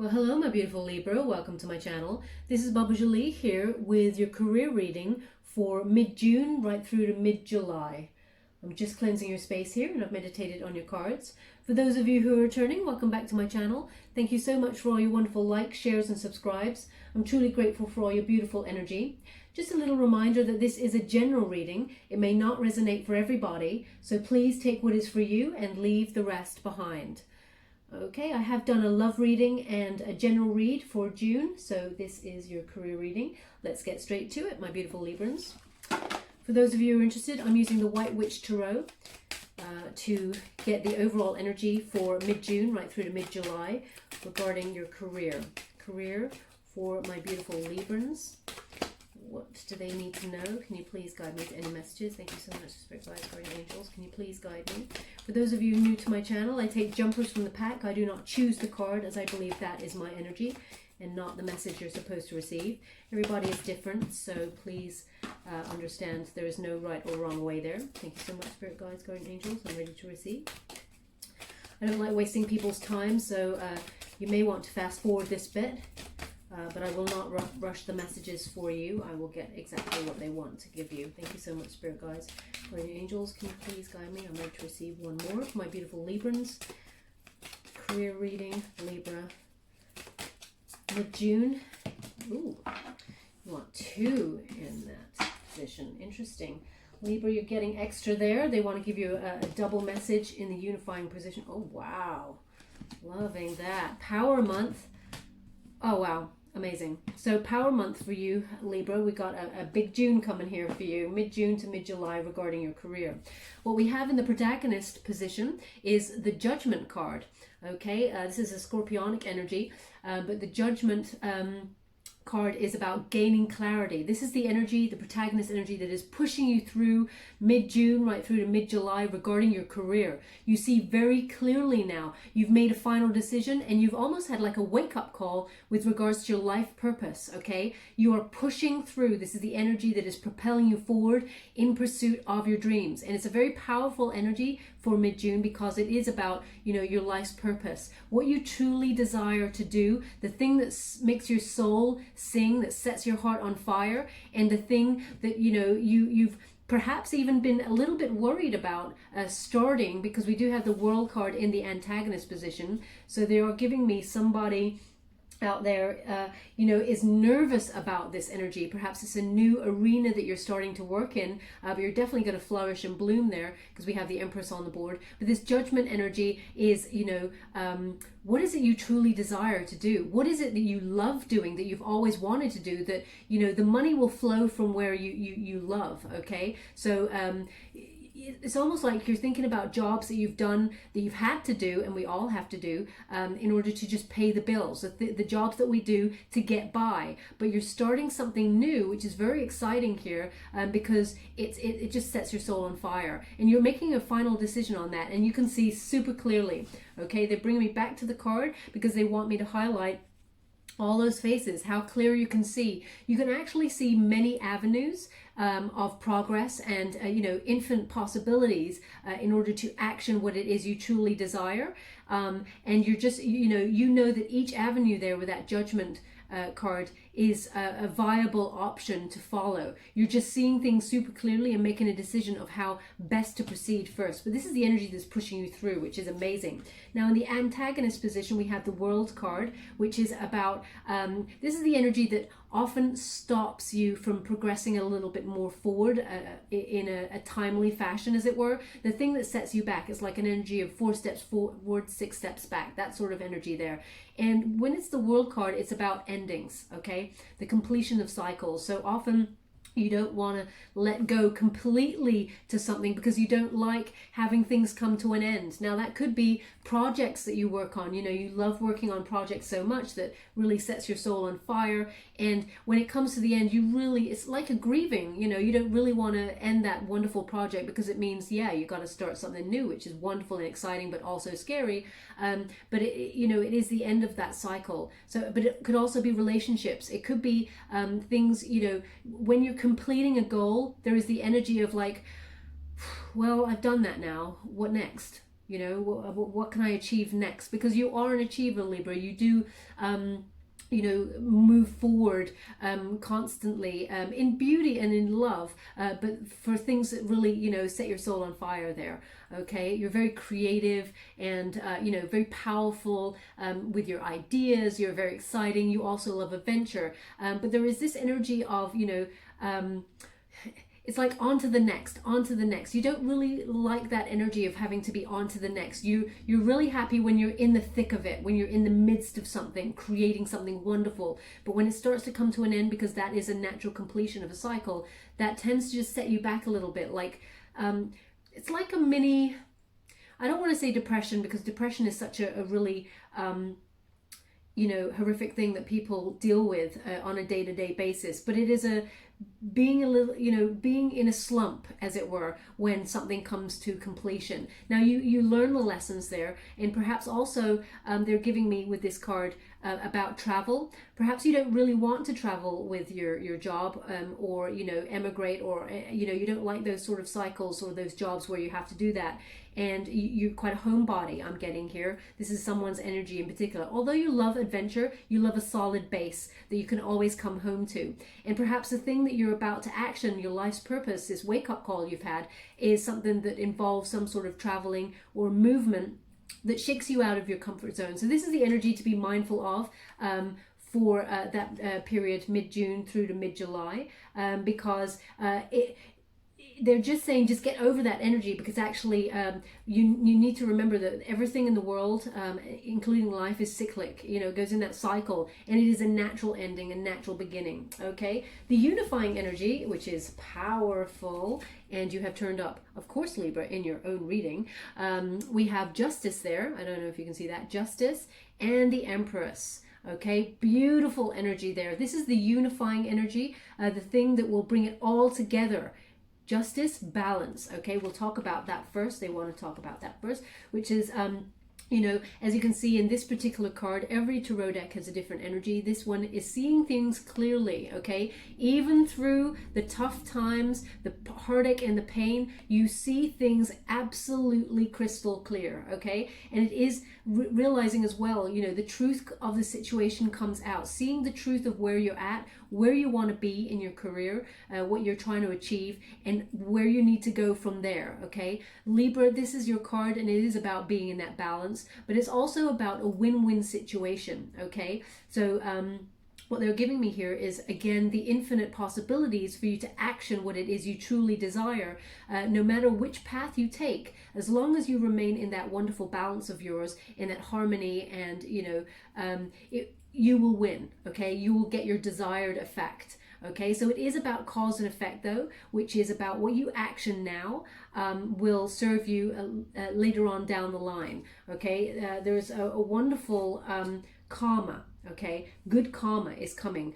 Well, hello, my beautiful Libra. Welcome to my channel. This is Baba Jolie here with your career reading for mid-June right through to mid-July. I'm just cleansing your space here and I've meditated on your cards. For those of you who are returning, welcome back to my channel. Thank you so much for all your wonderful likes, shares and subscribes. I'm truly grateful for all your beautiful energy. Just a little reminder that this is a general reading. It may not resonate for everybody, so please take what is for you and leave the rest behind. Okay, I have done a love reading and a general read for June, so this is your career reading. Let's get straight to it, my beautiful Librans. For those of you who are interested, I'm using the White Witch Tarot to get the overall energy for mid-June right through to mid-July regarding your career. Career for my beautiful Librans. What do they need to know? Can you please guide me to any messages? Thank you so much, Spirit Guides, Guardian Angels. Can you please guide me? For those of you new to my channel, I take jumpers from the pack. I do not choose the card, as I believe that is my energy and not the message you're supposed to receive. Everybody is different, so please understand there is no right or wrong way there. Thank you so much, Spirit Guides, Guardian Angels. I'm ready to receive. I don't like wasting people's time, so you may want to fast forward this bit. But I will not rush the messages for you. I will get exactly what they want to give you. Thank you so much, Spirit Guides. Guardian Angels, can you please guide me? I'm ready to receive one more for my beautiful Librans. Career reading, Libra. Mid-June. Ooh, you want two in that position. Interesting. Libra, you're getting extra there. They want to give you a double message in the unifying position. Oh, wow. Loving that. Power month. Oh, wow. Amazing. So power month for you, Libra. We got a big June coming here for you, mid-June to mid-July regarding your career. What we have in the protagonist position is the Judgment card. Okay, this is a Scorpionic energy, but the Judgment card is about gaining clarity. This is the energy, the protagonist energy that is pushing you through mid-June right through to mid-July regarding your career. You see very clearly now. You've made a final decision and you've almost had like a wake-up call with regards to your life purpose, okay? You are pushing through. This is the energy that is propelling you forward in pursuit of your dreams. And it's a very powerful energy for mid-June because it is about, you know, your life's purpose. What you truly desire to do, the thing that makes your soul sing, that sets your heart on fire, and the thing that, you know, you've perhaps even been a little bit worried about starting, because we do have the World card in the antagonist position. So they are giving me somebody out there, you know, is nervous about this energy. Perhaps it's a new arena that you're starting to work in, but you're definitely going to flourish and bloom there because we have the Empress on the board. But this Judgment energy is, you know, what is it you truly desire to do? What is it that you love doing, that you've always wanted to do, that, you know, the money will flow from where you love, okay? So, it's almost like you're thinking about jobs that you've done, that you've had to do, and we all have to do, in order to just pay the bills, the jobs that we do to get by. But you're starting something new, which is very exciting here, because it just sets your soul on fire. And you're making a final decision on that, and you can see super clearly. Okay, they bring me back to the card because they want me to highlight all those faces, how clear you can see. You can actually see many avenues of progress and, you know, infinite possibilities in order to action what it is you truly desire. And you're just, you know that each avenue there with that Judgment card is a viable option to follow. You're just seeing things super clearly and making a decision of how best to proceed first. But this is the energy that's pushing you through, which is amazing. Now in the antagonist position, we have the World card, which is about, this is the energy that often stops you from progressing a little bit more forward in a timely fashion, as it were. The thing that sets you back is like an energy of 4 steps forward, 6 steps back, that sort of energy there. And when it's the World card, it's about endings, okay? The completion of cycles. So often you don't want to let go completely to something because you don't like having things come to an end. Now that could be projects that you work on. You know, you love working on projects so much that really sets your soul on fire. And when it comes to the end, you really, it's like a grieving, you know, you don't really want to end that wonderful project because it means, yeah, you got to start something new, which is wonderful and exciting, but also scary. But it, you know, it is the end of that cycle. So, but it could also be relationships. It could be things, you know, when you're completing a goal, there is the energy of like, well, I've done that now. What next? You know, what can I achieve next? Because you are an achiever, Libra. You do you know, move forward constantly in beauty and in love, but for things that really, you know, set your soul on fire there. Okay, you're very creative and you know, very powerful with your ideas. You're very exciting. You also love adventure, but there is this energy of, you know, it's like on to the next, on to the next. You don't really like that energy of having to be on to the next. You're really happy when you're in the thick of it, when you're in the midst of something, creating something wonderful. But when it starts to come to an end, because that is a natural completion of a cycle, that tends to just set you back a little bit. Like it's like a mini, I don't want to say depression, because depression is such a really you know, horrific thing that people deal with on a day-to-day basis, but it is being a little, you know, being in a slump, as it were, when something comes to completion. Now you learn the lessons there, and perhaps also they're giving me with this card about travel. Perhaps you don't really want to travel with your job, or, you know, emigrate, or you know, you don't like those sort of cycles or those jobs where you have to do that, and you're quite a homebody, I'm getting here. This is someone's energy in particular. Although you love adventure, you love a solid base that you can always come home to. And perhaps the thing that you're about to action, your life's purpose, this wake-up call you've had, is something that involves some sort of traveling or movement that shakes you out of your comfort zone. So this is the energy to be mindful of for that period mid-June through to mid-July, because they're just saying, just get over that energy, because actually you need to remember that everything in the world, including life, is cyclic. You know, it goes in that cycle, and it is a natural ending, a natural beginning. Okay, the unifying energy, which is powerful, and you have turned up, of course, Libra, in your own reading. We have Justice there. I don't know if you can see that. Justice and the Empress. Okay, beautiful energy there. This is the unifying energy, the thing that will bring it all together. Justice, balance. Okay, we'll talk about that first. They want to talk about that first, which is you know, as you can see in this particular card, every tarot deck has a different energy. This one is seeing things clearly, okay? Even through the tough times, the heartache and the pain, you see things absolutely crystal clear, okay? And it is realizing as well, you know, the truth of the situation comes out. Seeing the truth of where you're at, where you want to be in your career, what you're trying to achieve, and where you need to go from there, okay? Libra, this is your card, and it is about being in that balance, but it's also about a win-win situation, okay? So what they're giving me here is, again, the infinite possibilities for you to action what it is you truly desire, no matter which path you take, as long as you remain in that wonderful balance of yours, in that harmony, and, you know, you will win, okay? You will get your desired effect. Okay, so it is about cause and effect, though, which is about what you action now will serve you later on down the line. Okay, there's a wonderful karma. Okay, good karma is coming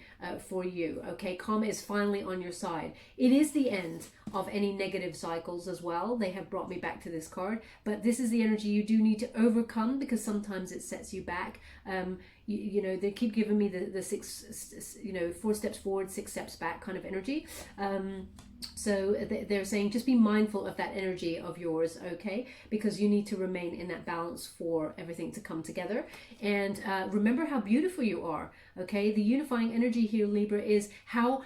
for you. Okay, karma is finally on your side. It is the end of any negative cycles as well. They have brought me back to this card, but this is the energy you do need to overcome, because sometimes it sets you back. You know, they keep giving me the six, you know, 4 steps forward, 6 steps back kind of energy. So they're saying just be mindful of that energy of yours, okay? Because you need to remain in that balance for everything to come together. And remember how beautiful you are, okay? The unifying energy here, Libra, is how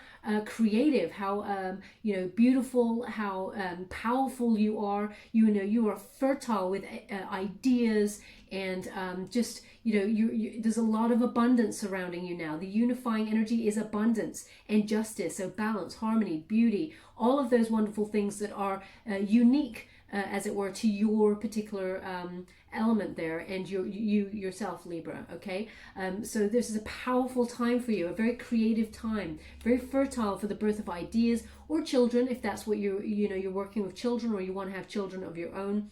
creative, how you know, beautiful, how powerful you are. You know, you are fertile with ideas, and just, you know, there's a lot of abundance surrounding you now. The unifying energy is abundance and justice, so balance, harmony, beauty, all of those wonderful things that are unique, as it were, to your particular element there, and you yourself, Libra, okay? So this is a powerful time for you, a very creative time, very fertile for the birth of ideas or children, if that's what you're working with children, or you want to have children of your own.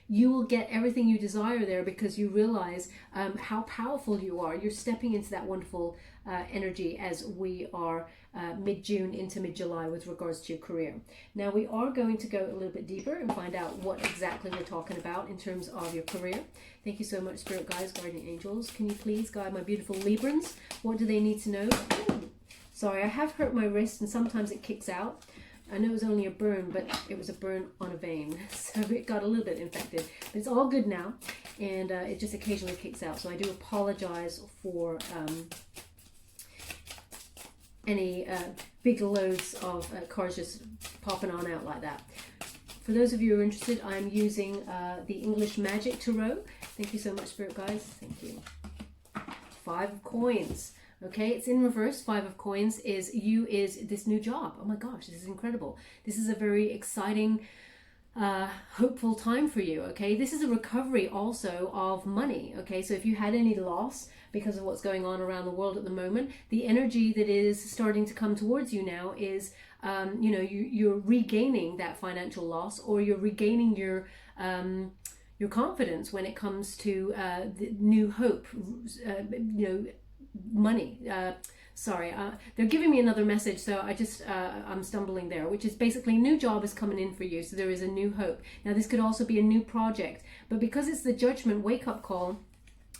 You will get everything you desire there, because you realize how powerful you are. You're stepping into that wonderful energy as we are mid-June into mid-July with regards to your career. Now we are going to go a little bit deeper and find out what exactly we're talking about in terms of your career. Thank you so much, Spirit Guides, Guardian Angels. Can you please guide my beautiful Librans? What do they need to know? Sorry, I have hurt my wrist, and sometimes it kicks out. I know it was only a burn, but it was a burn on a vein. So it got a little bit infected. But it's all good now. And it just occasionally kicks out. So I do apologize for any big loads of cards just popping on out like that. For those of you who are interested, I'm using the English Magic Tarot. Thank you so much, Spirit Guides. Thank you. 5 of Coins. Okay, it's in reverse. 5 of Coins is this new job. Oh my gosh, this is incredible. This is a very exciting, hopeful time for you. Okay, this is a recovery also of money. Okay, so if you had any loss because of what's going on around the world at the moment, the energy that is starting to come towards you now is, you know, you're regaining that financial loss, or you're regaining your confidence when it comes to the new hope, you know, money. They're giving me another message, so I'm stumbling there, which is basically new job is coming in for you, so there is a new hope. Now this could also be a new project, but because it's the Judgment wake-up call,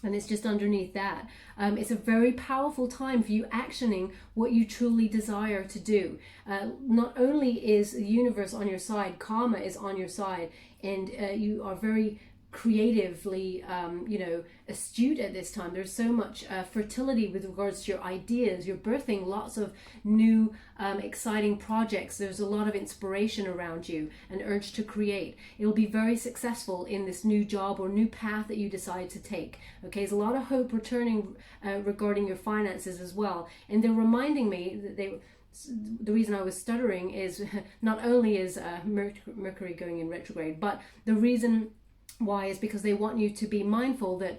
and it's just underneath that, it's a very powerful time for you actioning what you truly desire to do. Not only is the universe on your side, karma is on your side, and you are very creatively, you know, astute at this time. There's so much fertility with regards to your ideas. You're birthing lots of new exciting projects. There's a lot of inspiration around you, an urge to create. It'll be very successful in this new job or new path that you decide to take. Okay, there's a lot of hope returning regarding your finances as well. And they're reminding me that the reason I was stuttering is not only is Mercury going in retrograde, but the reason why is because they want you to be mindful that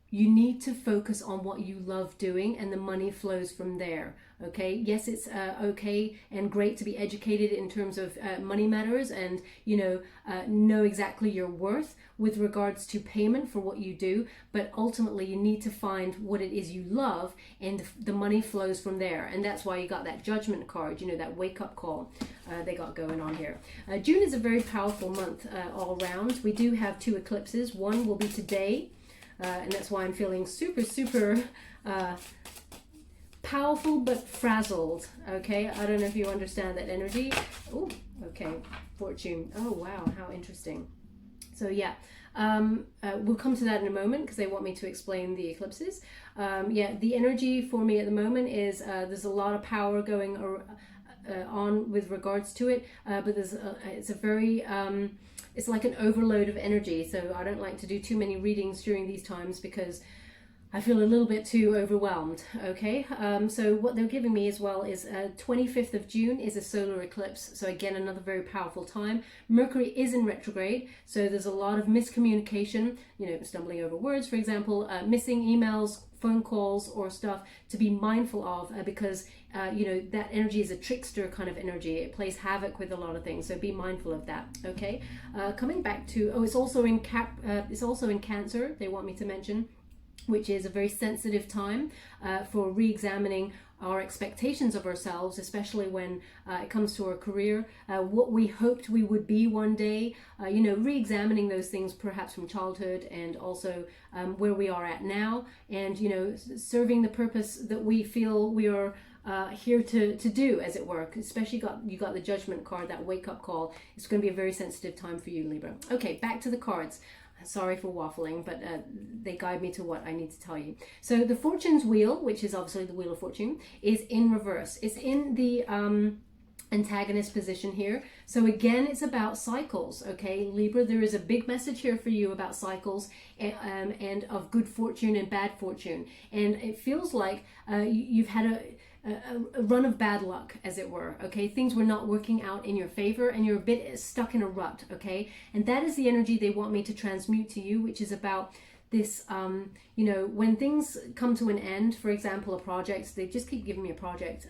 you need to focus on what you love doing, and the money flows from there. Okay, yes, it's okay and great to be educated in terms of money matters, and you know exactly your worth with regards to payment for what you do, but ultimately you need to find what it is you love, and the money flows from there. And that's why you got that Judgment card, you know, that wake-up call they got going on here. June is a very powerful month all around. We do have 2 eclipses. One will be today, and that's why I'm feeling super powerful but frazzled. Okay, I don't know if you understand that energy. Oh, okay, Fortune. Oh wow, how interesting. So yeah, we'll come to that in a moment because they want me to explain the eclipses. Yeah, the energy for me at the moment is there's a lot of power going on with regards to it, but it's a very it's like an overload of energy. So I don't like to do too many readings during these times because I feel a little bit too overwhelmed. Okay, so what they're giving me as well is 25th of June is a solar eclipse. So again, another very powerful time. Mercury is in retrograde, so there's a lot of miscommunication, you know, stumbling over words, for example, missing emails, phone calls or stuff to be mindful of, because you know, that energy is a trickster kind of energy. It plays havoc with a lot of things, so be mindful of that. Okay, coming back to, it's also in Cancer, they want me to mention, which is a very sensitive time for re-examining our expectations of ourselves, especially when it comes to our career, what we hoped we would be one day, you know, re-examining those things perhaps from childhood, and also where we are at now, and, you know, serving the purpose that we feel we are here to do, as it were. Especially you got the Judgment card, that wake-up call. It's going to be a very sensitive time for you, Libra. Okay, back to the cards. Sorry for waffling, but they guide me to what I need to tell you. So the Fortune's wheel, which is obviously the Wheel of Fortune, is in reverse. It's in the antagonist position here. So again, it's about cycles. Okay, Libra, there is a big message here for you about cycles and of good fortune and bad fortune. And it feels like you've had a run of bad luck, as it were. Okay, things were not working out in your favor and you're a bit stuck in a rut. Okay, and that is the energy they want me to transmute to you, which is about this, you know, when things come to an end, for example, a project, they just keep giving me a project.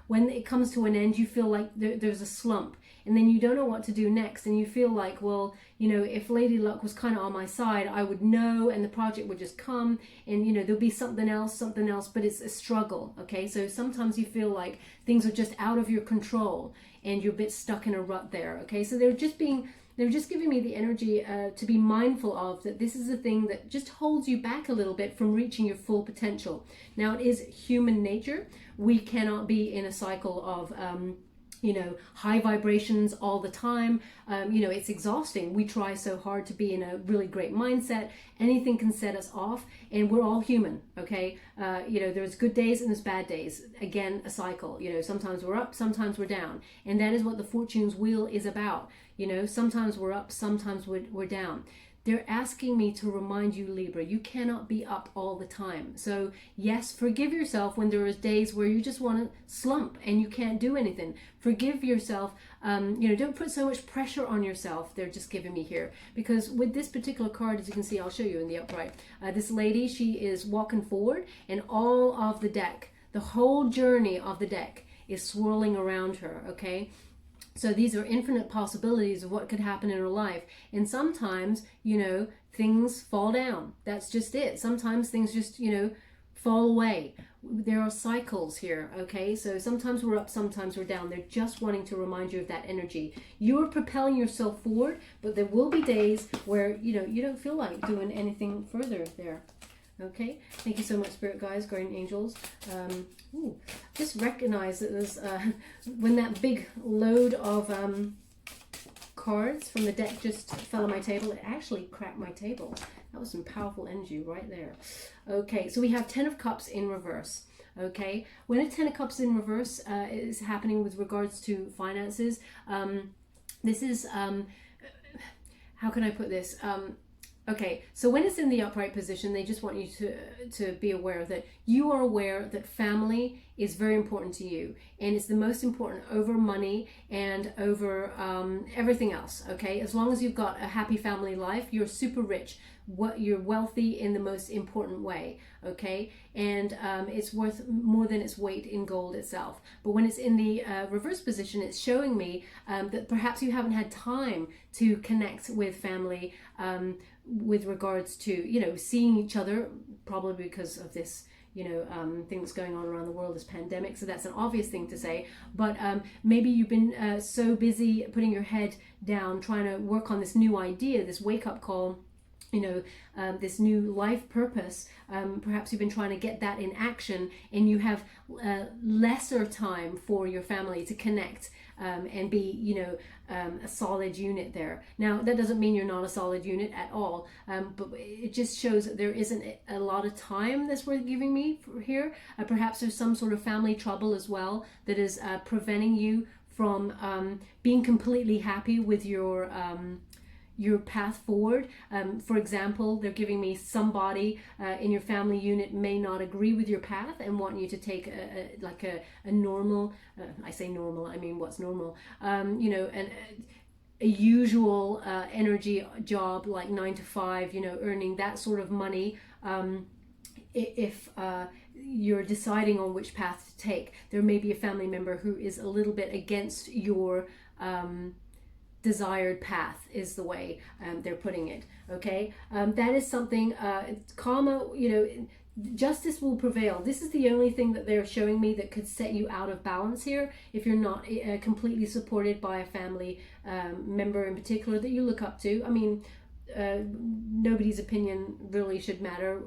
When it comes to an end, you feel like there's a slump, and then you don't know what to do next, and you feel like, well, you know, if Lady Luck was kind of on my side, I would know, and the project would just come, and, you know, there'll be something else, but it's a struggle. Okay, so sometimes you feel like things are just out of your control, and you're a bit stuck in a rut there. Okay, so they're just giving me the energy to be mindful of that. This is a thing that just holds you back a little bit from reaching your full potential. Now, it is human nature. We cannot be in a cycle of high vibrations all the time. It's exhausting. We try so hard to be in a really great mindset. Anything can set us off, and we're all human, okay? There's good days and there's bad days. Again, a cycle. Sometimes we're up, sometimes we're down. And that is what the fortune's wheel is about. Sometimes we're up, sometimes we're down. They're asking me to remind you, Libra, you cannot be up all the time. So yes, forgive yourself when there is days where you just want to slump and you can't do anything. Forgive yourself. Don't put so much pressure on yourself. They're just giving me here. Because with this particular card, as you can see, I'll show you in the upright. This lady, she is walking forward, and all of the deck, the whole journey of the deck is swirling around her, okay? So these are infinite possibilities of what could happen in her life. And sometimes, things fall down. That's just it. Sometimes things just, fall away. There are cycles here, okay? So sometimes we're up, sometimes we're down. They're just wanting to remind you of that energy. You're propelling yourself forward, but there will be days where, you don't feel like doing anything further there. Okay, thank you so much, Spirit Guides, Guardian Angels. Just recognize that there's, when that big load of cards from the deck just fell on my table, it actually cracked my table. That was some powerful energy right there. Okay, so we have 10 of Cups in reverse. Okay, when a 10 of Cups in reverse is happening with regards to finances, this is, how can I put this? Okay, so when it's in the upright position, they just want you to be aware that you are aware that family is very important to you, and it's the most important over money and over everything else, okay? As long as you've got a happy family life, you're super rich. You're wealthy in the most important way, okay? And it's worth more than its weight in gold itself. But when it's in the reverse position, it's showing me that perhaps you haven't had time to connect with family with regards to, seeing each other, probably because of this, thing that's going on around the world, this pandemic. So that's an obvious thing to say. But maybe you've been so busy putting your head down, trying to work on this new idea, this wake-up call, this new life purpose. Perhaps you've been trying to get that in action, and you have lesser time for your family to connect and be, a solid unit there. Now, that doesn't mean you're not a solid unit at all, but it just shows that there isn't a lot of time that's worth giving me for here. Perhaps there's some sort of family trouble as well that is preventing you from being completely happy with your path forward. For example, they're giving me somebody in your family unit may not agree with your path and want you to take a normal, I say normal, I mean what's normal, a usual energy job like 9 to 5, earning that sort of money. If you're deciding on which path to take, there may be a family member who is a little bit against your desired path, is the way they're putting it, okay? That is something, karma, justice will prevail. This is the only thing that they're showing me that could set you out of balance here, if you're not completely supported by a family member in particular that you look up to. I mean, nobody's opinion really should matter.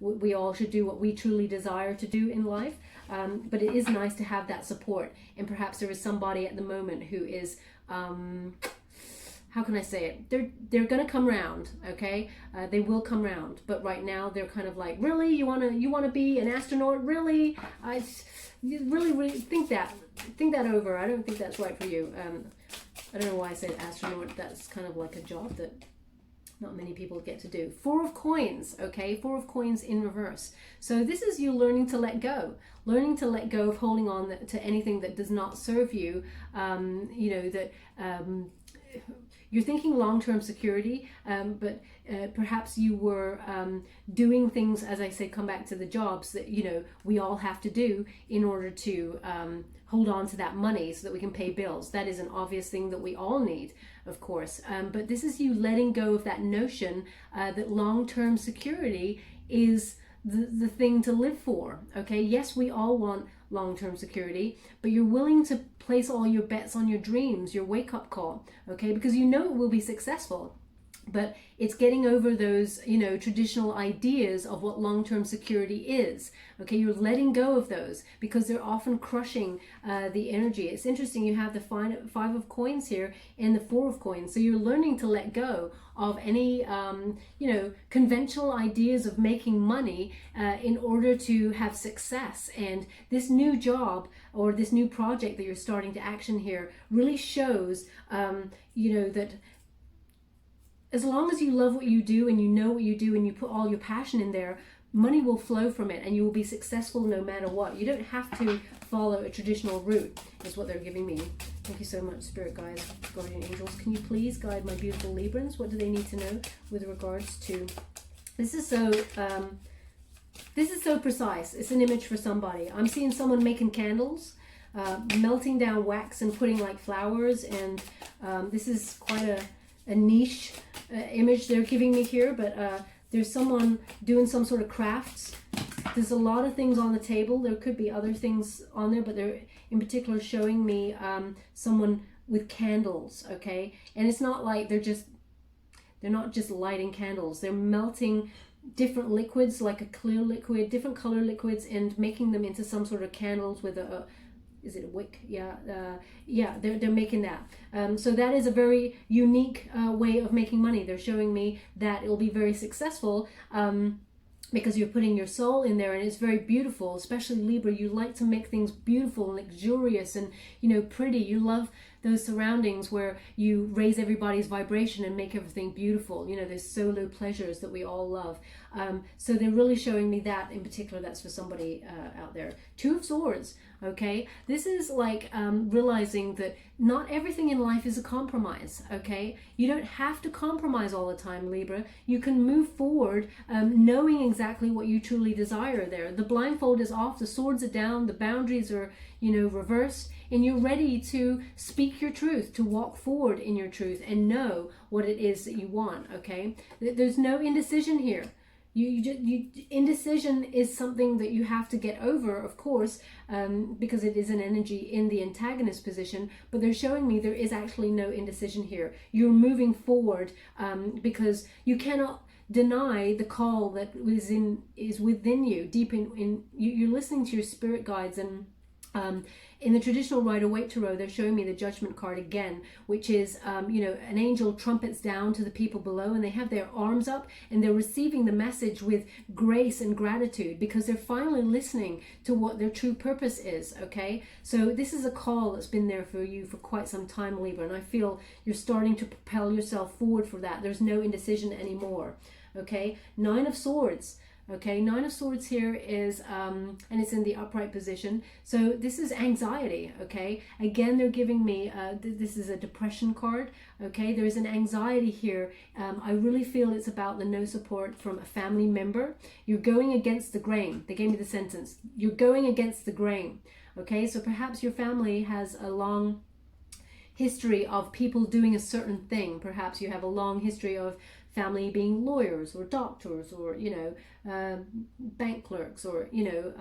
We all should do what we truly desire to do in life, but it is nice to have that support, and perhaps there is somebody at the moment who is how can I say it? They're gonna come round, okay? They will come round, but right now they're kind of like, really, you wanna be an astronaut? Really? Really think that over. I don't think that's right for you. I don't know why I said astronaut. That's kind of like a job that not many people get to do. 4 of Coins, okay? 4 of Coins in reverse. So this is you learning to let go. Learning to let go of holding on to anything that does not serve you. You're thinking long-term security, but perhaps you were doing things, as I say, come back to the jobs that, we all have to do in order to hold on to that money so that we can pay bills. That is an obvious thing that we all need, of course. But this is you letting go of that notion that long-term security is the thing to live for, okay? Yes, we all want long-term security, but you're willing to place all your bets on your dreams, your wake-up call, okay? Because it will be successful. But it's getting over those, you know, traditional ideas of what long-term security is. Okay, you're letting go of those because they're often crushing the energy. It's interesting, you have the five of coins here and the four of coins. So you're learning to let go of any, you know, conventional ideas of making money in order to have success. And this new job or this new project that you're starting to action here really shows, you know, that as long as you love what you do and you know what you do and you put all your passion in there, money will flow from it and you will be successful no matter what. You don't have to follow a traditional route, is what they're giving me. Thank you so much, Spirit Guides, Guardian Angels. Can you please guide my beautiful Librans? What do they need to know with regards to... This is so precise. It's an image for somebody. I'm seeing someone making candles, melting down wax and putting like flowers, and this is quite a niche image they're giving me here, but there's someone doing some sort of crafts. There's a lot of things on the table. There could be other things on there, but they're in particular showing me someone with candles, okay? And it's not like they're not just lighting candles. They're melting different liquids, like a clear liquid, different color liquids, and making them into some sort of candles with a is it a wick? Yeah, they're making that. So that is a very unique way of making money. They're showing me that it will be very successful because you're putting your soul in there, and it's very beautiful. Especially Libra, you like to make things beautiful and luxurious and, you know, pretty. You love those surroundings where you raise everybody's vibration and make everything beautiful. You know, there's solo pleasures that we all love. So they're really showing me that in particular. That's for somebody out there. Two of Swords. Okay, this is like realizing that not everything in life is a compromise. Okay, you don't have to compromise all the time, Libra. You can move forward knowing exactly what you truly desire there. The blindfold is off, the swords are down, the boundaries are, you know, reversed, and you're ready to speak your truth, to walk forward in your truth and know what it is that you want. Okay, there's no indecision here. Indecision is something that you have to get over, of course, because it is an energy in the antagonist position, but they're showing me there is actually no indecision here. You're moving forward because you cannot deny the call that is within you, deep in you're listening to your spirit guides. And in the traditional Rider-Waite Tarot, they're showing me the Judgment card again, which is, you know, an angel trumpets down to the people below, and they have their arms up, and they're receiving the message with grace and gratitude because they're finally listening to what their true purpose is, okay? So this is a call that's been there for you for quite some time, Libra, and I feel you're starting to propel yourself forward for that. There's no indecision anymore, okay? Nine of Swords. Okay, Nine of Swords here is, and it's in the upright position. So this is anxiety, okay? Again, they're giving me, this is a depression card, okay? There is an anxiety here. I really feel it's about the no support from a family member. You're going against the grain. They gave me the sentence. You're going against the grain, okay? So perhaps your family has a long history of people doing a certain thing. Perhaps you have a long history of family being lawyers or doctors or, you know, bank clerks or, you know,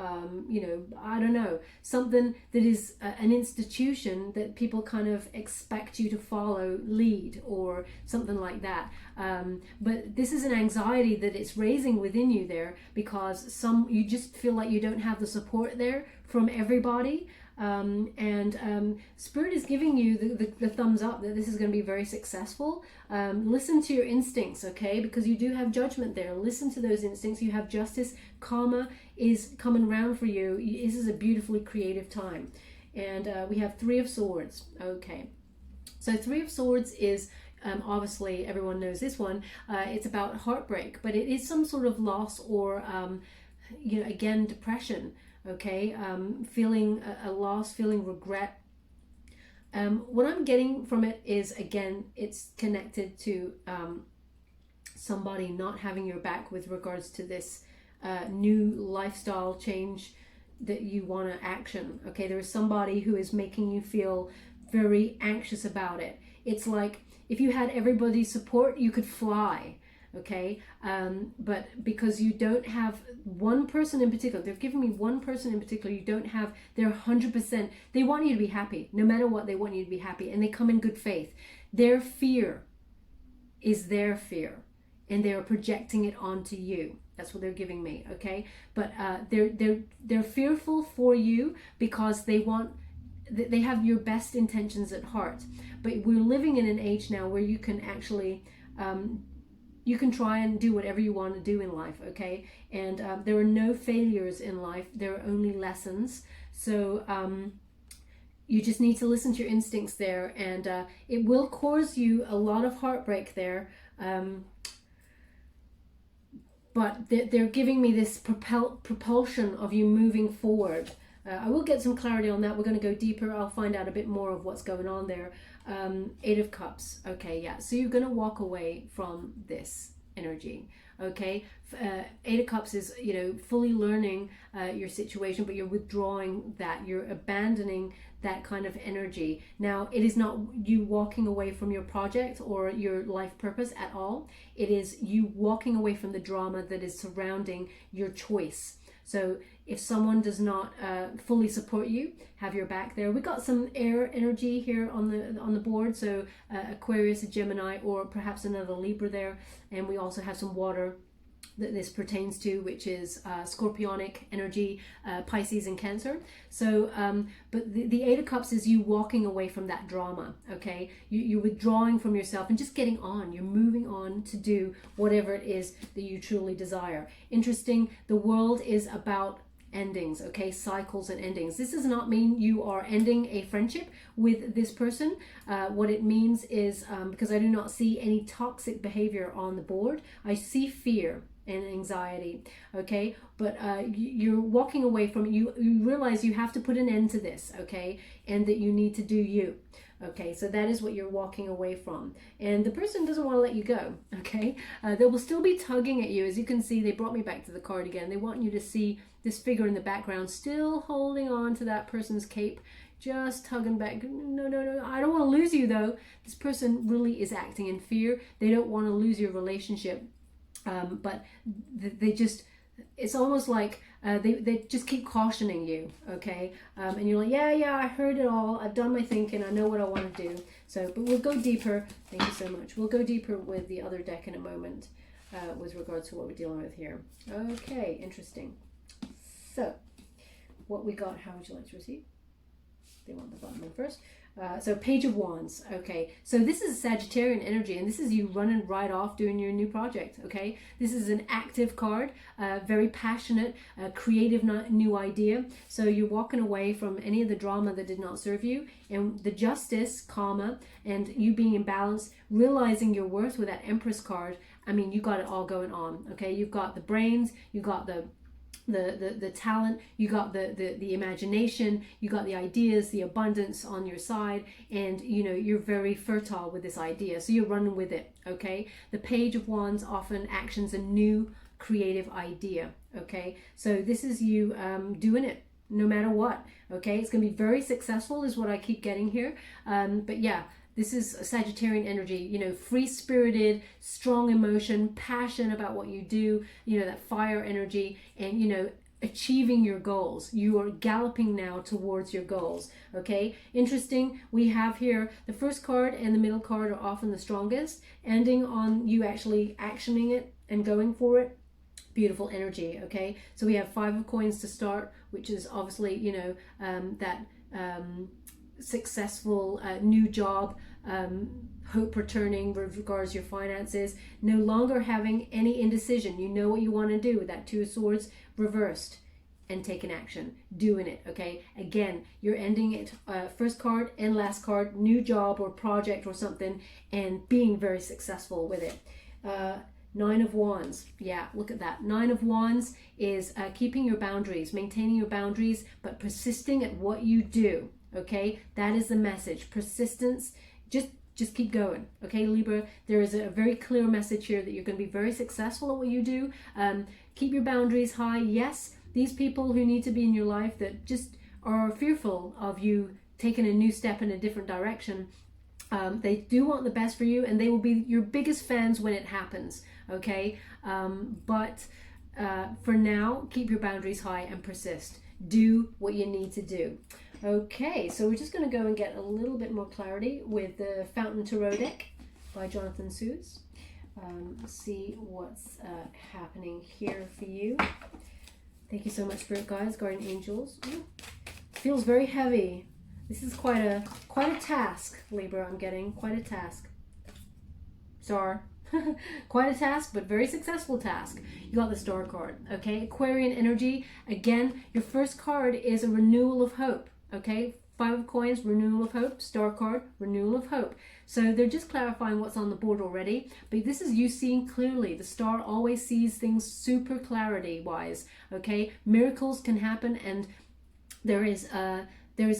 I don't know, something that is an institution that people kind of expect you to follow, lead, or something like that. But this is an anxiety that it's raising within you there because you just feel like you don't have the support there from everybody. Spirit is giving you the thumbs up that this is going to be very successful. Listen to your instincts, okay? Because you do have Judgment there. Listen to those instincts. You have Justice. Karma is coming round for you. This is a beautifully creative time. And we have Three of Swords. Okay. So Three of Swords is, obviously, everyone knows this one. It's about heartbreak, but it is some sort of loss or, you know, again, depression. Okay, feeling a loss, feeling regret. What I'm getting from it is, again, it's connected to somebody not having your back with regards to this new lifestyle change that you want to action. Okay, there is somebody who is making you feel very anxious about it. It's like if you had everybody's support, you could fly. Okay, but because you don't have one person in particular, they've given me one person in particular, you don't have their 100%, they want you to be happy, no matter what, they want you to be happy, and they come in good faith. Their fear is their fear, and they're projecting it onto you. That's what they're giving me, okay? But they're fearful for you because they have your best intentions at heart. But we're living in an age now where you can actually you can try and do whatever you want to do in life, okay? And there are no failures in life, there are only lessons. So you just need to listen to your instincts there, and it will cause you a lot of heartbreak there. But they're giving me this propulsion of you moving forward. I will get some clarity on that. We're going to go deeper. I'll find out a bit more of what's going on there. 8 of Cups. Okay, yeah. So you're going to walk away from this energy. Okay. 8 of Cups is, you know, fully learning your situation, but you're withdrawing that. You're abandoning that kind of energy. Now, it is not you walking away from your project or your life purpose at all. It is you walking away from the drama that is surrounding your choice. So if someone does not fully support you, have your back there. We got some air energy here on the board, so Aquarius, a Gemini, or perhaps another Libra there, and we also have some water that this pertains to, which is Scorpionic energy, Pisces and Cancer. So but the 8 of Cups is you walking away from that drama, okay? You're withdrawing from yourself and just getting on. You're moving on to do whatever it is that you truly desire. Interesting, the world is about endings, okay? Cycles and endings. This does not mean you are ending a friendship with this person. What it means is, because I do not see any toxic behavior on the board, I see fear and anxiety, okay? But you're walking away from it. You realize you have to put an end to this, okay? And that you need to do you. Okay, so that is what you're walking away from. And the person doesn't want to let you go, okay? They will still be tugging at you. As you can see, they brought me back to the card again. They want you to see this figure in the background still holding on to that person's cape, just tugging back. No, no, no, I don't want to lose you though. This person really is acting in fear. They don't want to lose your relationship. But they just, it's almost like they just keep cautioning you, okay? And you're like, yeah, I heard it all. I've done my thinking. I know what I want to do. So, but we'll go deeper. Thank you so much. We'll go deeper with the other deck in a moment with regards to what we're dealing with here. Okay, interesting. So, what we got, how would you like to receive? They want the bottom one first. So Page of Wands, okay, so this is Sagittarian energy, and this is you running right off doing your new project, okay? This is an active card, very passionate, creative new idea. So you're walking away from any of the drama that did not serve you, and the Justice, karma, and you being in balance, realizing your worth with that Empress card. I mean, you got it all going on, okay? You've got the brains, you got the talent, you got the imagination, you got the ideas, the abundance on your side, and you know you're very fertile with this idea, so you're running with it, okay? The Page of Wands often actions a new creative idea, okay? So this is you doing it no matter what, okay? It's gonna be very successful is what I keep getting here, but yeah, this is Sagittarian energy, you know, free-spirited, strong emotion, passion about what you do, you know, that fire energy, and, you know, achieving your goals. You are galloping now towards your goals, okay? Interesting, we have here the first card and the middle card are often the strongest, ending on you actually actioning it and going for it. Beautiful energy, okay? So we have 5 of coins to start, which is obviously, you know, that successful new job, hope returning with regards to your finances, no longer having any indecision. You know what you want to do with that 2 of Swords reversed, and taking action, doing it, okay? Again, you're ending it, first card and last card, new job or project or something, and being very successful with it. 9 of Wands, yeah, look at that. 9 of Wands is keeping your boundaries, maintaining your boundaries, but persisting at what you do. Okay, that is the message. Persistence, just keep going. Okay, Libra, there is a very clear message here that you're going to be very successful at what you do. Keep your boundaries high. Yes, these people who need to be in your life that just are fearful of you taking a new step in a different direction, they do want the best for you, and they will be your biggest fans when it happens. Okay, but for now, keep your boundaries high and persist. Do what you need to do. Okay, so we're just going to go and get a little bit more clarity with the Fountain Tarot deck by Jonathan Sues. see what's happening here for you. Thank you so much, Spirit Guides, Guardian Angels. Ooh, feels very heavy. This is quite a task, Libra. I'm getting quite a task. Star. Quite a task, but very successful task. You got the Star card. Okay, Aquarian energy. Again, your first card is a renewal of hope. Okay, 5 of Coins, renewal of hope. Star card, renewal of hope. So they're just clarifying what's on the board already, but this is you seeing clearly. The Star always sees things super clarity wise. Okay, miracles can happen, and there is a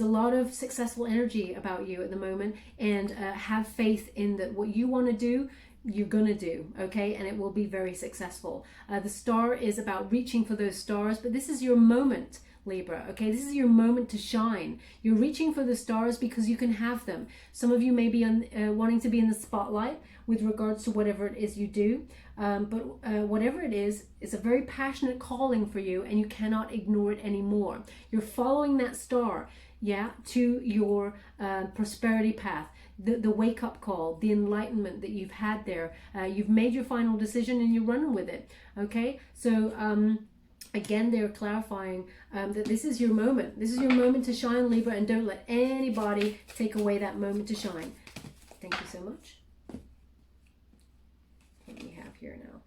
lot of successful energy about you at the moment, and have faith in that what you want to do, you're gonna do, okay, and it will be very successful. The Star is about reaching for those stars, but this is your moment, Libra, okay? This is your moment to shine. You're reaching for the stars because you can have them. Some of you may be wanting to be in the spotlight with regards to whatever it is you do, but whatever it is a very passionate calling for you, and you cannot ignore it anymore. You're following that star, yeah, to your prosperity path. The wake-up call, the enlightenment that you've had there. You've made your final decision and you're running with it, okay? So again, they're clarifying that this is your moment. This is your moment to shine, Libra, and don't let anybody take away that moment to shine. Thank you so much. What do we have here now?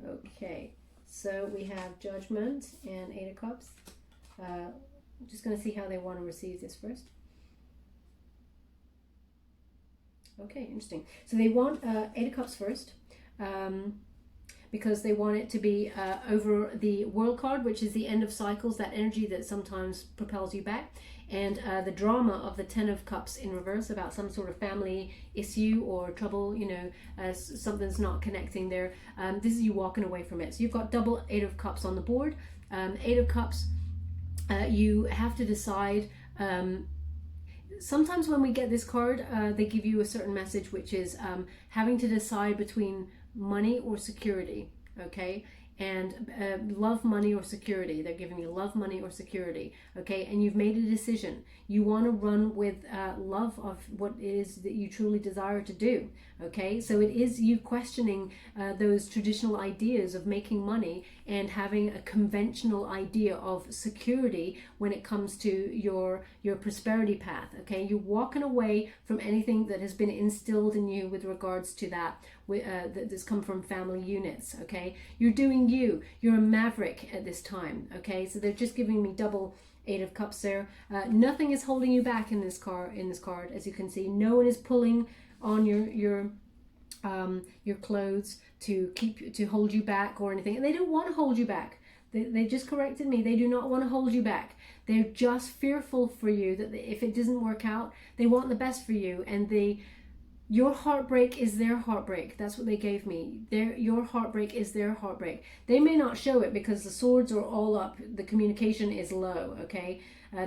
Okay, so we have Judgment and 8 of Cups. I'm just going to see how they want to receive this first. Okay, interesting. So they want 8 of Cups first, because they want it to be over the World card, which is the end of cycles, that energy that sometimes propels you back, and the drama of the 10 of Cups in reverse about some sort of family issue or trouble, you know, something's not connecting there. This is you walking away from it. So you've got double 8 of Cups on the board. 8 of Cups, you have to decide. Sometimes when we get this card, they give you a certain message, which is having to decide between money or security, okay? And love, money, or security. They're giving you love, money, or security, okay? And you've made a decision. You want to run with love of what it is that you truly desire to do, okay? So it is you questioning those traditional ideas of making money and having a conventional idea of security when it comes to your prosperity path, okay? You're walking away from anything that has been instilled in you with regards to that, that's come from family units, okay? You're doing you. You're a maverick at this time, okay? So they're just giving me double 8 of Cups there. Nothing is holding you back in this card, as you can see. No one is pulling on your clothes to hold you back or anything. And they don't want to hold you back. They just corrected me. They do not want to hold you back. They're just fearful for you that if it doesn't work out, they want the best for you, and your heartbreak is their heartbreak. That's what they gave me. Your heartbreak is their heartbreak. They may not show it because the swords are all up. The communication is low, okay?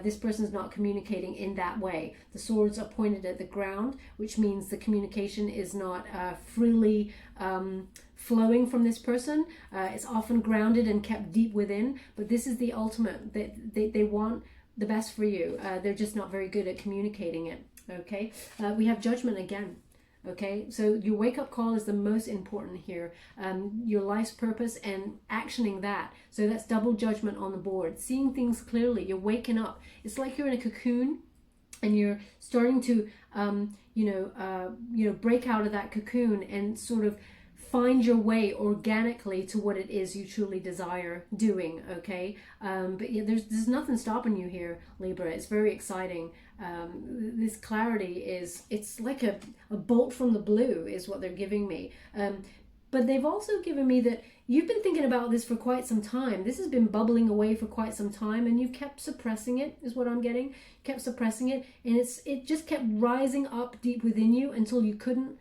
This person's not communicating in that way. The swords are pointed at the ground, which means the communication is not freely flowing from this person. It's often grounded and kept deep within, but this is the ultimate. They want the best for you. They're just not very good at communicating it, okay? We have Judgment again. Okay, so your wake-up call is the most important here. Your life's purpose and actioning that. So that's double Judgment on the board. Seeing things clearly. You're waking up. It's like you're in a cocoon, and you're starting to, break out of that cocoon and sort of find your way organically to what it is you truly desire doing, okay? But yeah, there's nothing stopping you here, Libra. It's very exciting. This clarity it's like a bolt from the blue is what they're giving me. But they've also given me that you've been thinking about this for quite some time. This has been bubbling away for quite some time, and you've kept suppressing it, is what I'm getting. Kept suppressing it, and it just kept rising up deep within you until you couldn't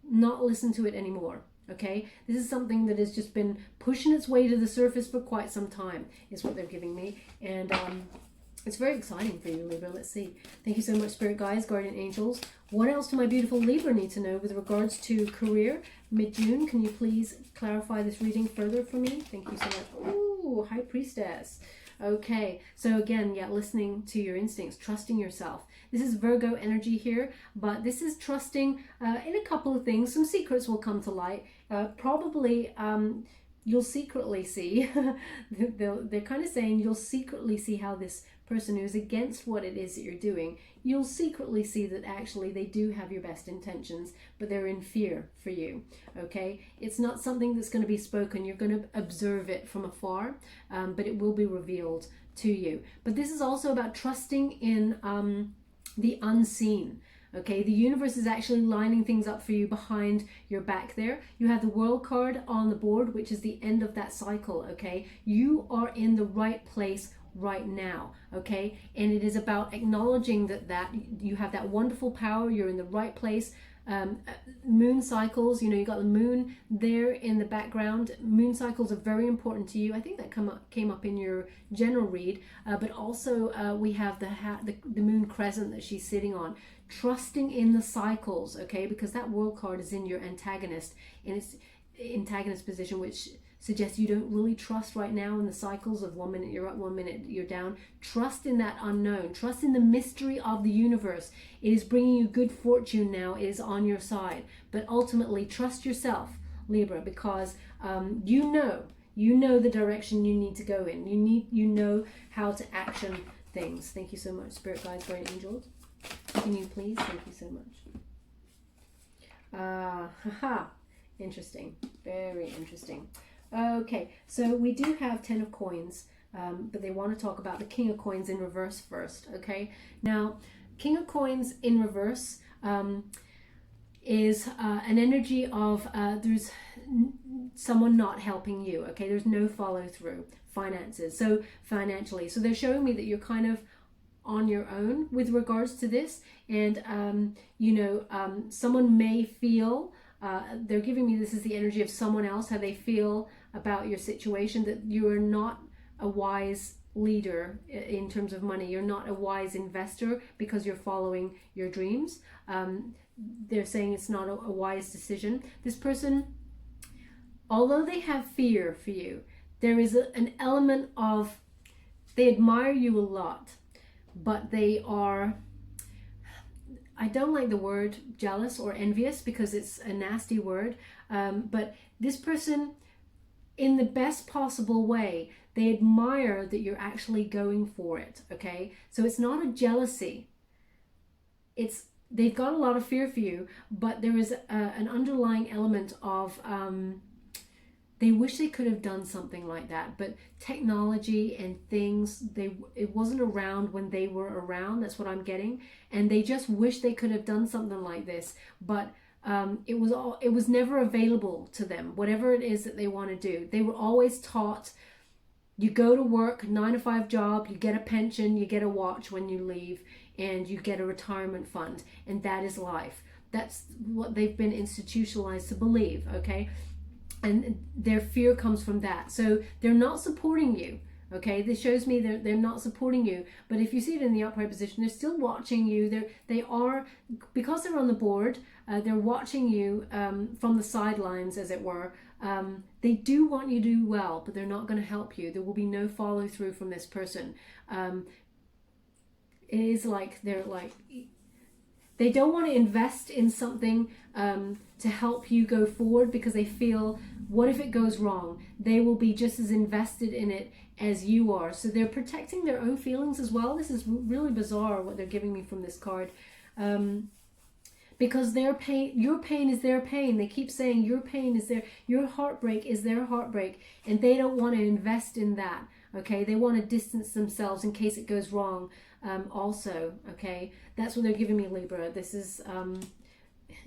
not listen to it anymore. Okay, this is something that has just been pushing its way to the surface for quite some time, is what they're giving me. And it's very exciting for you, Libra. Let's see. Thank you so much, Spirit Guides, Guardian Angels. What else do my beautiful Libra need to know with regards to career mid-June? Can you please clarify this reading further for me? Thank you so much. Ooh, High Priestess. Okay, so again, yeah, listening to your instincts, trusting yourself. This is Virgo energy here, but this is trusting in a couple of things. Some secrets will come to light. Probably you'll secretly see, they're kind of saying you'll secretly see how this person who's against what it is that you're doing, you'll secretly see that actually they do have your best intentions, but they're in fear for you. Okay, it's not something that's going to be spoken. You're going to observe it from afar, but it will be revealed to you. But this is also about trusting in the unseen. Okay, the universe is actually lining things up for you behind your back there. You have the World card on the board, which is the end of that cycle. Okay, you are in the right place right now. Okay, and it is about acknowledging that you have that wonderful power. You're in the right place. Moon cycles, you know, you got the moon there in the background. Moon cycles are very important to you. I think that came up in your general read, but also we have the moon crescent that she's sitting on. Trusting in the cycles, okay, because that World card is in your antagonist, in its antagonist position, which suggests you don't really trust right now in the cycles of 1 minute you're up, 1 minute you're down. Trust in that unknown. Trust in the mystery of the universe. It is bringing you good fortune now. It is on your side. But ultimately, trust yourself, Libra, because you know the direction you need to go in. You know how to action things. Thank you so much, Spirit Guides, Guardian Angels. Can you please? Thank you so much. Interesting. Very interesting. Okay, so we do have 10 of coins, but they want to talk about the King of Coins in reverse first. Okay, now King of Coins in reverse is an energy of there's someone not helping you. Okay, there's no follow through. Finances, so financially, so they're showing me that you're kind of on your own with regards to this, and someone may feel they're giving me, this is the energy of someone else, how they feel about your situation, that you are not a wise leader in terms of money. You're not a wise investor because you're following your dreams. They're saying it's not a wise decision. This person, although they have fear for you, there is an element of, they admire you a lot, but they are, I don't like the word jealous or envious because it's a nasty word, but this person, in the best possible way, they admire that you're actually going for it. Okay, so it's not a jealousy, it's, they've got a lot of fear for you, but there is an underlying element of they wish they could have done something like that, but technology and things, it wasn't around when they were around. That's what I'm getting, and they just wish they could have done something like this, but it was never available to them. Whatever it is that they want to do, they were always taught, you go to work, 9-to-5 job, you get a pension, you get a watch when you leave, and you get a retirement fund, and that is life. That's what they've been institutionalized to believe. Okay, and their fear comes from that, so they're not supporting you. Okay, this shows me they're not supporting you, but if you see it in the upright position, they're still watching you. They are, because they're on the board, they're watching you from the sidelines, as it were. They do want you to do well, but they're not going to help you. There will be no follow through from this person. It is like they don't want to invest in something to help you go forward, because they feel, what if it goes wrong? They will be just as invested in it as you are. So they're protecting their own feelings as well. This is really bizarre what they're giving me from this card. Because their pain, your pain is their pain. They keep saying your pain is your heartbreak is their heartbreak, and they don't want to invest in that. Okay, they want to distance themselves in case it goes wrong. Also, okay, that's what they're giving me, Libra. This is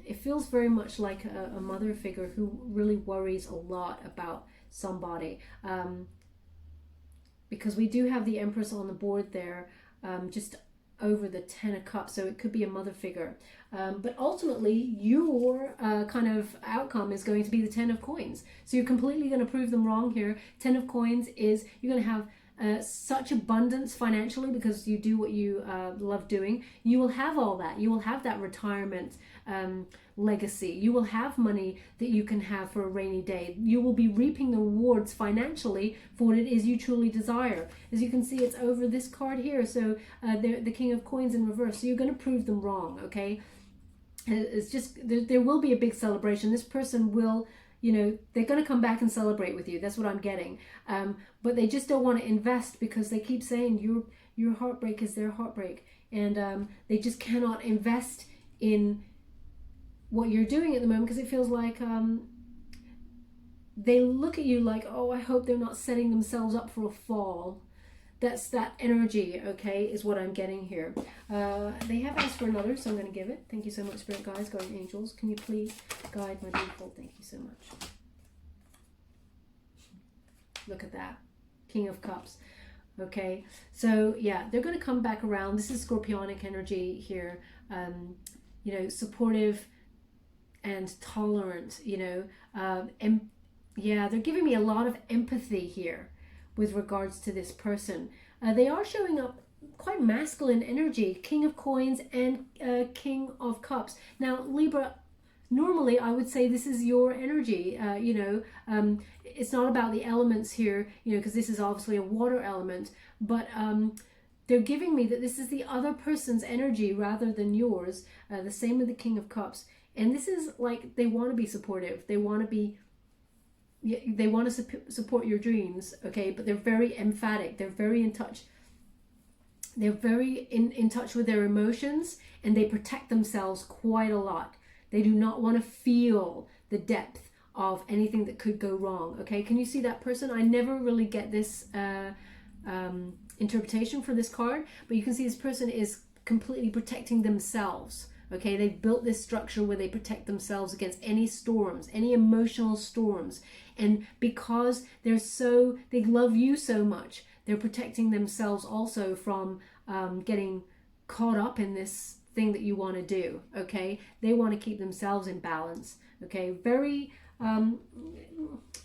it feels very much like a mother figure who really worries a lot about somebody, because we do have the Empress on the board there, just over the 10 of Cups, so it could be a mother figure, but ultimately your kind of outcome is going to be the 10 of Coins, so you're completely going to prove them wrong here. 10 of Coins is, you're going to have such abundance financially because you do what you love doing. You will have all that. You will have that retirement legacy. You will have money that you can have for a rainy day. You will be reaping the rewards financially for what it is you truly desire. As you can see, it's over this card here. So the King of Coins in reverse. So you're going to prove them wrong, okay? It's just, there will be a big celebration. This person will, you know, they're going to come back and celebrate with you. That's what I'm getting. But they just don't want to invest because they keep saying your heartbreak is their heartbreak. And they just cannot invest in what you're doing at the moment because it feels like they look at you like, oh, I hope they're not setting themselves up for a fall. That's that energy, okay, is what I'm getting here. They have asked for another, so I'm going to give it. Thank you so much, Spirit Guides, Guardian Angels. Can you please guide my beautiful? Thank you so much. Look at that. King of Cups. Okay, so yeah, they're going to come back around. This is Scorpionic energy here. You know, supportive and tolerant, you know. And yeah, they're giving me a lot of empathy here with regards to this person. They are showing up quite masculine energy, King of Coins and King of Cups. Now, Libra, normally I would say this is your energy, you know. It's not about the elements here, you know, because this is obviously a water element, but they're giving me that this is the other person's energy rather than yours. The same with the King of Cups. And this is like, they want to be supportive. They want to be, they want to support your dreams, okay? But they're very emphatic. They're very in touch. They're very in touch with their emotions, and they protect themselves quite a lot. They do not want to feel the depth of anything that could go wrong, okay? Can you see that person? I never really get this interpretation for this card, but you can see this person is completely protecting themselves. Okay, they've built this structure where they protect themselves against any storms, any emotional storms. And because they love you so much, they're protecting themselves also from getting caught up in this thing that you want to do. Okay, they want to keep themselves in balance. Okay, very,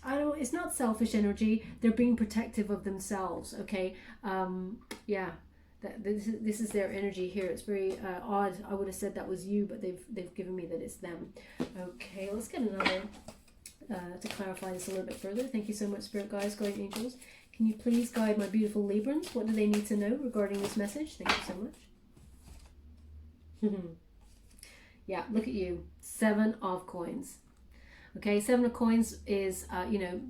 it's not selfish energy. They're being protective of themselves. Okay, yeah. This is their energy here. It's very odd. I would have said that was you, but they've given me that it's them. Okay, let's get another to clarify this a little bit further. Thank you so much, Spirit Guides, Guardian Angels. Can you please guide my beautiful Librans? What do they need to know regarding this message? Thank you so much. Yeah, look at you. 7 of Coins. Okay, 7 of Coins is, you know,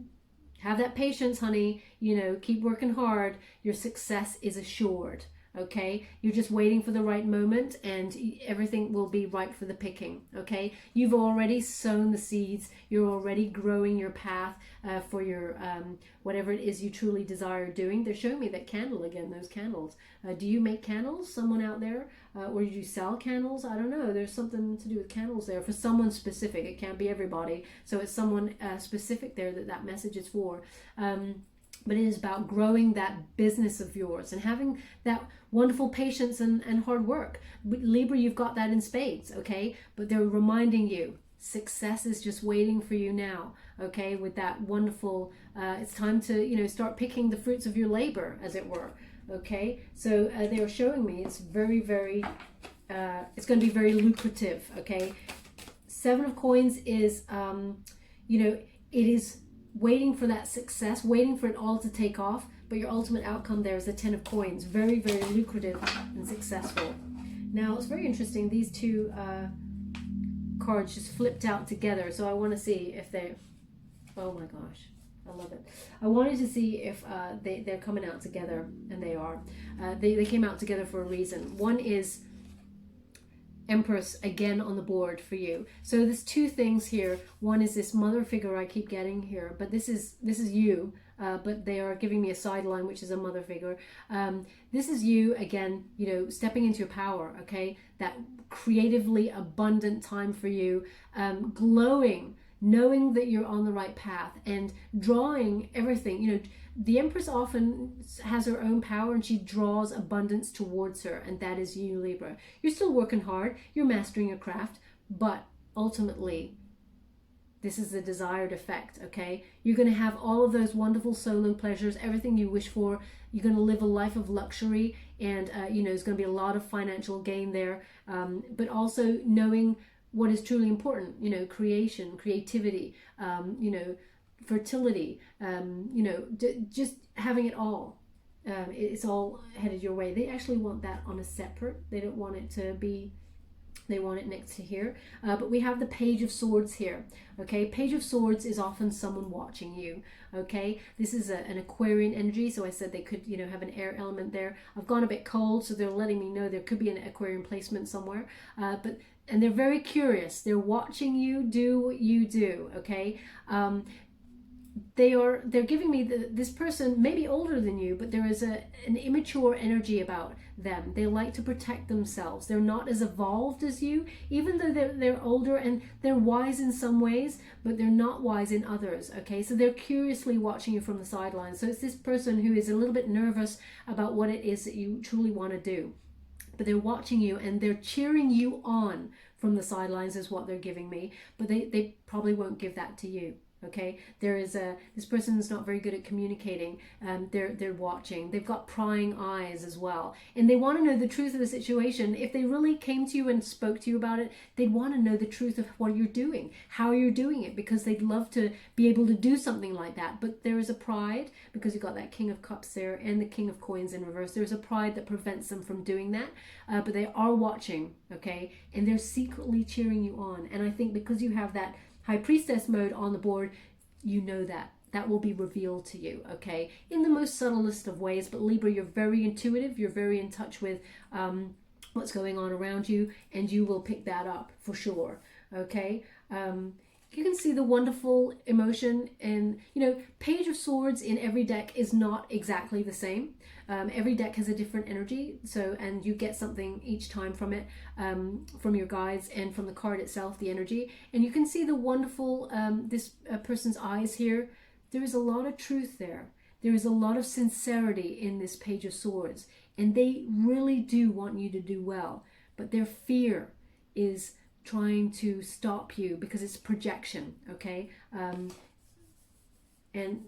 have that patience, honey. You know, keep working hard. Your success is assured. Okay, you're just waiting for the right moment and everything will be ripe for the picking. Okay, you've already sown the seeds. You're already growing your path for your whatever it is you truly desire doing. They're showing me that candle again, those candles. Do you make candles? Someone out there? Or do you sell candles? I don't know. There's something to do with candles there for someone specific. It can't be everybody. So it's someone specific there that message is for. But it is about growing that business of yours and having that wonderful patience and hard work. Libra, you've got that in spades, okay? But they're reminding you, success is just waiting for you now, okay? With that wonderful, it's time to, you know, start picking the fruits of your labor, as it were, okay? So they were showing me it's very, very, it's going to be very lucrative, okay? 7 of Coins is, you know, it is waiting for that success, waiting for it all to take off, but your ultimate outcome there is the 10 of Coins. Very, very lucrative and successful. Now, it's very interesting. These two cards just flipped out together, so I want to see if they... Oh my gosh, I love it. I wanted to see if they're coming out together, and they are. They came out together for a reason. One is Empress again on the board for you. So there's 2 things here. One is this mother figure I keep getting here, but this is you, but they are giving me a sideline, which is a mother figure. This is you again, you know, stepping into your power, okay? That creatively abundant time for you, glowing, knowing that you're on the right path and drawing everything, you know. The Empress often has her own power and she draws abundance towards her, and that is you, Libra. You're still working hard, you're mastering your craft, but ultimately This is the desired effect, okay? You're going to have all of those wonderful solo pleasures, everything you wish for. You're going to live a life of luxury, and, you know, there's going to be a lot of financial gain there, but also knowing what is truly important, you know, creation, creativity, you know, fertility, you know, just having it all. It's all headed your way. They actually want that on a separate. They don't want it to be, they want it next to here. But we have the Page of Swords here. Okay, Page of Swords is often someone watching you. Okay, this is an Aquarian energy, so I said they could, you know, have an air element there. I've gone a bit cold, so they're letting me know there could be an Aquarian placement somewhere. And they're very curious. They're watching you do what you do. Okay. They're giving me this person maybe older than you, but there is an immature energy about them. They like to protect themselves. They're not as evolved as you, even though they're older, and they're wise in some ways, but they're not wise in others. Okay, so they're curiously watching you from the sidelines. So it's this person who is a little bit nervous about what it is that you truly want to do, but they're watching you and they're cheering you on from the sidelines is what they're giving me, but they probably won't give that to you. Okay, there is this person is not very good at communicating. They're watching. They've got prying eyes as well, and they want to know the truth of the situation. If they really came to you and spoke to you about it, they'd want to know the truth of what you're doing, how you're doing it, because they'd love to be able to do something like that. But there is a pride, because you've got that King of Cups there and the King of Coins in reverse. There's a pride that prevents them from doing that, but they are watching. Okay, and they're secretly cheering you on. And I think because you have that High Priestess mode on the board, you know that will be revealed to you, okay, in the most subtlest of ways. But Libra, you're very intuitive, you're very in touch with what's going on around you, and you will pick that up for sure. Okay, you can see the wonderful emotion, and you know, Page of Swords in every deck is not exactly the same. Every deck has a different energy, so, and you get something each time from it, from your guides and from the card itself, the energy. And you can see the wonderful, this person's eyes here. There is a lot of truth there. There is a lot of sincerity in this Page of Swords, and they really do want you to do well, but their fear is trying to stop you because it's projection, okay? And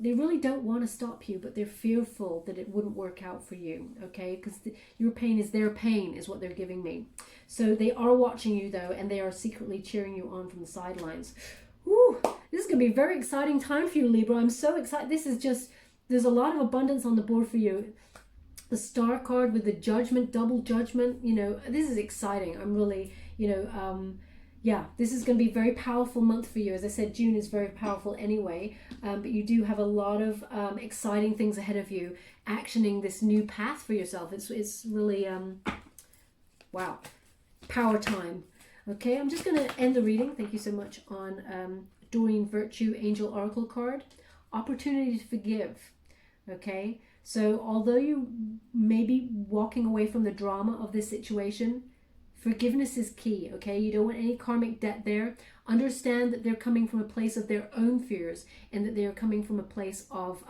they really don't want to stop you, but they're fearful that it wouldn't work out for you, okay? Because your pain is their pain, is what they're giving me. So they are watching you, though, and they are secretly cheering you on from the sidelines. Whew, this is going to be a very exciting time for you, Libra. I'm so excited. This is just, there's a lot of abundance on the board for you. The Star card with the Judgment, double Judgment, you know, this is exciting. I'm really, you know, yeah, this is going to be a very powerful month for you. As I said, June is very powerful anyway, but you do have a lot of exciting things ahead of you, actioning this new path for yourself. It's really, wow, power time. Okay, I'm just going to end the reading. Thank you so much on Doreen Virtue Angel Oracle card. Opportunity to forgive. Okay, so although you may be walking away from the drama of this situation, forgiveness is key, okay? You don't want any karmic debt there. Understand that they're coming from a place of their own fears, and that they're coming from a place of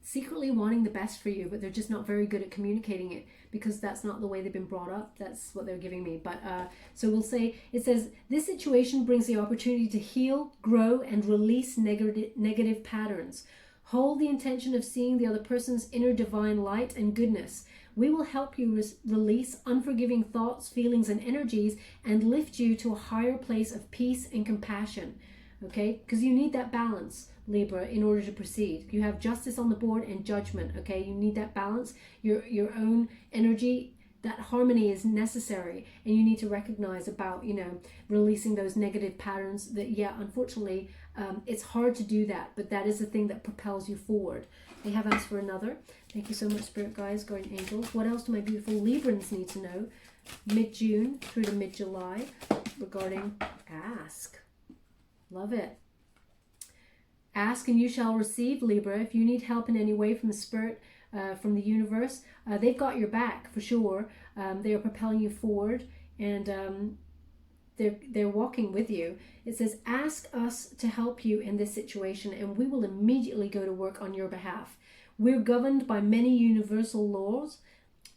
secretly wanting the best for you, but they're just not very good at communicating it, because that's not the way they've been brought up. That's what they're giving me. But so we'll say, it says, this situation brings the opportunity to heal, grow, and release negative patterns. Hold the intention of seeing the other person's inner divine light and goodness. We will help you release unforgiving thoughts, feelings, and energies, and lift you to a higher place of peace and compassion. Okay? Because you need that balance, Libra, in order to proceed. You have Justice on the board and Judgment. Okay? You need that balance. Your own energy, that harmony is necessary, and you need to recognize about, you know, releasing those negative patterns that, yeah, unfortunately, it's hard to do that, but that is the thing that propels you forward. They have asked for another. Thank you so much, Spirit Guides, Guardian Angels. What else do my beautiful Librans need to know mid-June through to mid-July regarding ask? Love it. Ask and you shall receive, Libra. If you need help in any way from the Spirit, from the universe, they've got your back for sure. They are propelling you forward, and they're walking with you. It says, ask us to help you in this situation, and we will immediately go to work on your behalf. We're governed by many universal laws.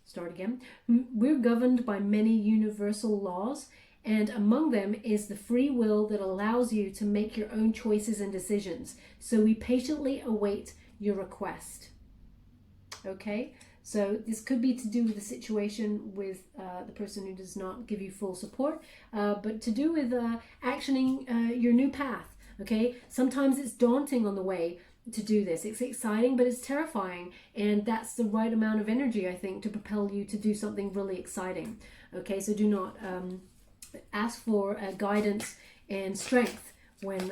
Start again. We're governed by many universal laws, And among them is the free will that allows you to make your own choices and decisions. So we patiently await your request. Okay, so this could be to do with the situation with the person who does not give you full support, but to do with actioning your new path. Okay, sometimes it's daunting on the way to do this. It's exciting, but it's terrifying, and that's the right amount of energy, I think, to propel you to do something really exciting. Okay, so do not ask for guidance and strength when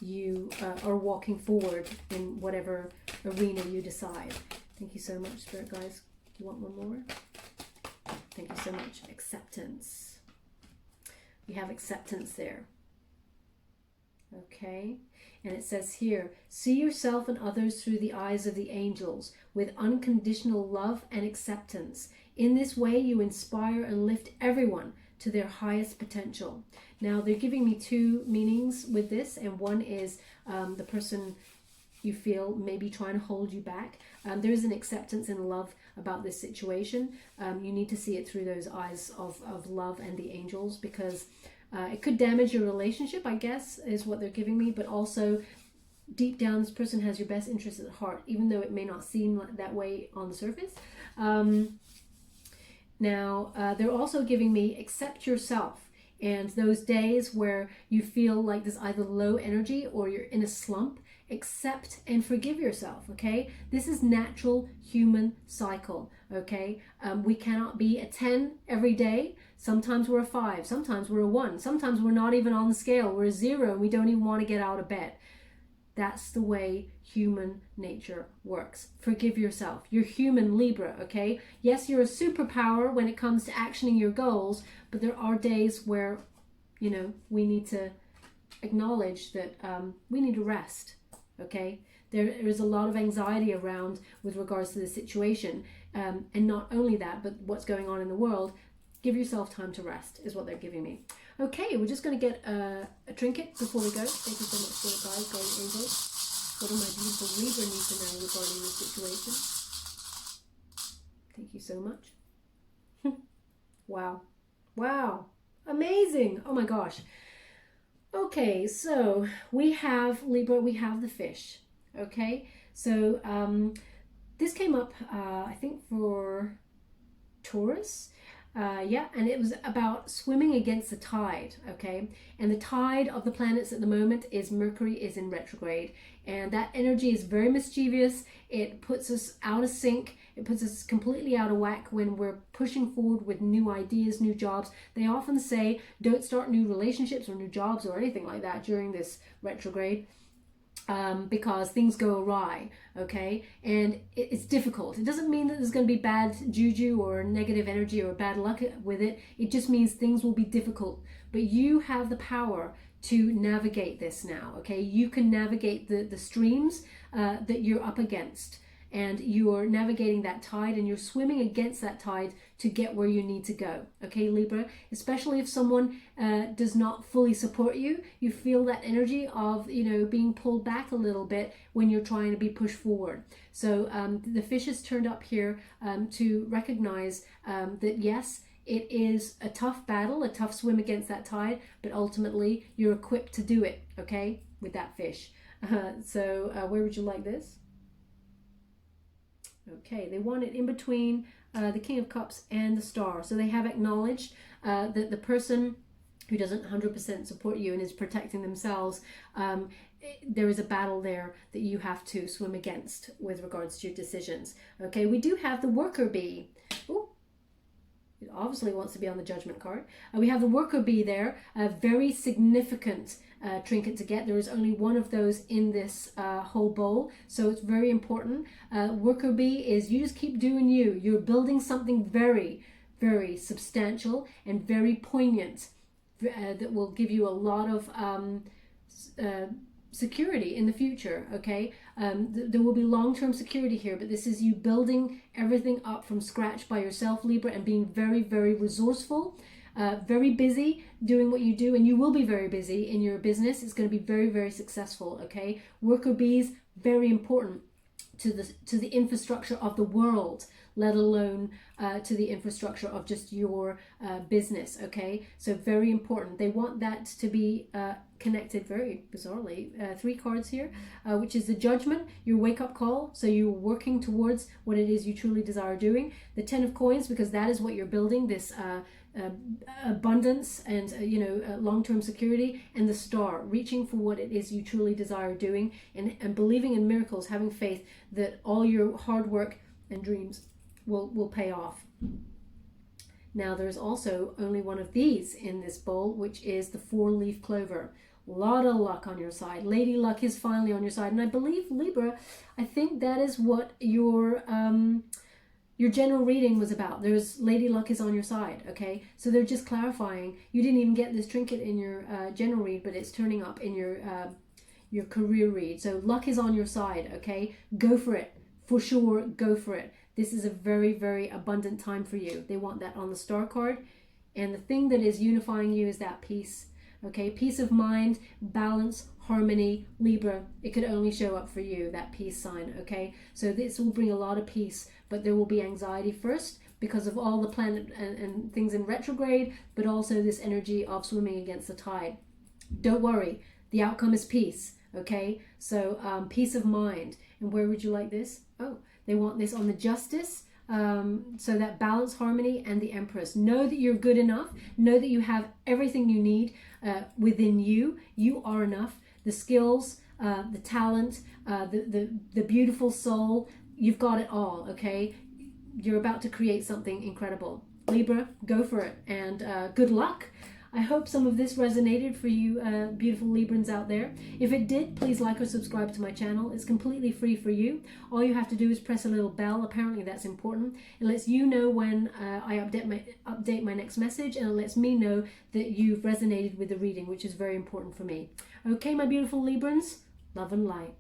you are walking forward in whatever arena you decide. Thank you so much, Spirit Guys. Do you want one more? Thank you so much. Acceptance. We have acceptance there. Okay, and it says here, see yourself and others through the eyes of the angels with unconditional love and acceptance. In this way, you inspire and lift everyone to their highest potential. Now, they're giving me two meanings with this, and one is the person you feel maybe trying to hold you back. There is an acceptance and love about this situation. You need to see it through those eyes of love and the angels, because it could damage your relationship, I guess, is what they're giving me. But also, deep down, this person has your best interest at heart, even though it may not seem that way on the surface. Now, they're also giving me accept yourself. And those days where you feel like there's either low energy or you're in a slump, accept and forgive yourself, okay? This is natural human cycle, okay? We cannot be a 10 every day. Sometimes we're a 5, sometimes we're a 1, sometimes we're not even on the scale. We're a 0 and we don't even want to get out of bed. That's the way human nature works. Forgive yourself. You're human, Libra, okay? Yes, you're a superpower when it comes to actioning your goals, but there are days where, you know, we need to acknowledge that we need to rest, okay? There is a lot of anxiety around with regards to the situation. And not only that, but what's going on in the world. Give yourself time to rest is what they're giving me. Okay, we're just going to get a trinket before we go. Thank you so much for it, guys, guardian angels. What do my beautiful Libra need to know regarding this situation? Thank you so much. Wow. Wow. Amazing. Oh my gosh. Okay, so we have Libra, we have the fish. Okay, so this came up, I think, for Taurus. Yeah, and it was about swimming against the tide, okay? And the tide of the planets at the moment is Mercury is in retrograde, and that energy is very mischievous. It puts us out of sync. It puts us completely out of whack when we're pushing forward with new ideas, new jobs. They often say, don't start new relationships or new jobs or anything like that during this retrograde. Because things go awry, okay? And it's difficult. It doesn't mean that there's going to be bad juju or negative energy or bad luck with it. It just means things will be difficult. But you have the power to navigate this now, okay? You can navigate the streams that you're up against. And you're navigating that tide and you're swimming against that tide to get where you need to go. Okay, Libra? Especially if someone does not fully support you, you feel that energy of, you know, being pulled back a little bit when you're trying to be pushed forward. So the fish has turned up here to recognize that yes, it is a tough battle, a tough swim against that tide, but ultimately you're equipped to do it, okay, with that fish. So where would you like this? Okay, they want it in between the King of Cups and the Star. So they have acknowledged that the person who doesn't 100% support you and is protecting themselves, there is a battle there that you have to swim against with regards to your decisions. Okay, we do have the worker bee. Ooh, it obviously wants to be on the Judgment card. We have the worker bee there, a very significant trinket to get. There is only one of those in this whole bowl, so it's very important. Worker bee is you just keep doing you. You're building something very, very substantial and very poignant that will give you a lot of security in the future, okay? There will be long-term security here, but this is you building everything up from scratch by yourself, Libra, and being very, very resourceful, very busy doing what you do, and you will be very busy in your business. It's going to be very, very successful, okay? Worker bees, very important. to the infrastructure of the world, let alone to the infrastructure of just your business. Okay, so very important. They want that to be connected very bizarrely. 3 cards here, which is the Judgment, your wake-up call. So you're working towards what it is you truly desire doing. The 10 of Coins, because that is what you're building, this abundance and long-term security. And the Star, reaching for what it is you truly desire doing, and believing in miracles, having faith that all your hard work and dreams will pay off. Now there's also only one of these in this bowl, which is the 4-leaf clover. A lot of luck on your side. Lady Luck is finally on your side. And I believe, Libra, I think that is what your general reading was about. There's Lady Luck is on your side, okay? So they're just clarifying. You didn't even get this trinket in your general read, but it's turning up in your career read. So luck is on your side, okay? Go for it. For sure, go for it. This is a very, very abundant time for you. They want that on the Star card. And the thing that is unifying you is that peace, okay? Peace of mind, balance, harmony. Libra, it could only show up for you, that peace sign, okay? So this will bring a lot of peace, but there will be anxiety first because of all the planet and things in retrograde, but also this energy of swimming against the tide. Don't worry, the outcome is peace, okay? So peace of mind. And where would you like this? Oh, they want this on the Justice. So that balance, harmony, and the Empress. Know that you're good enough. Know that you have everything you need within you. You are enough. The skills, the talent, the beautiful soul. You've got it all, okay? You're about to create something incredible. Libra, go for it. And good luck. I hope some of this resonated for you beautiful Librans out there. If it did, please like or subscribe to my channel. It's completely free for you. All you have to do is press a little bell. Apparently that's important. It lets you know when I update my next message, and it lets me know that you've resonated with the reading, which is very important for me. Okay, my beautiful Librans, love and light.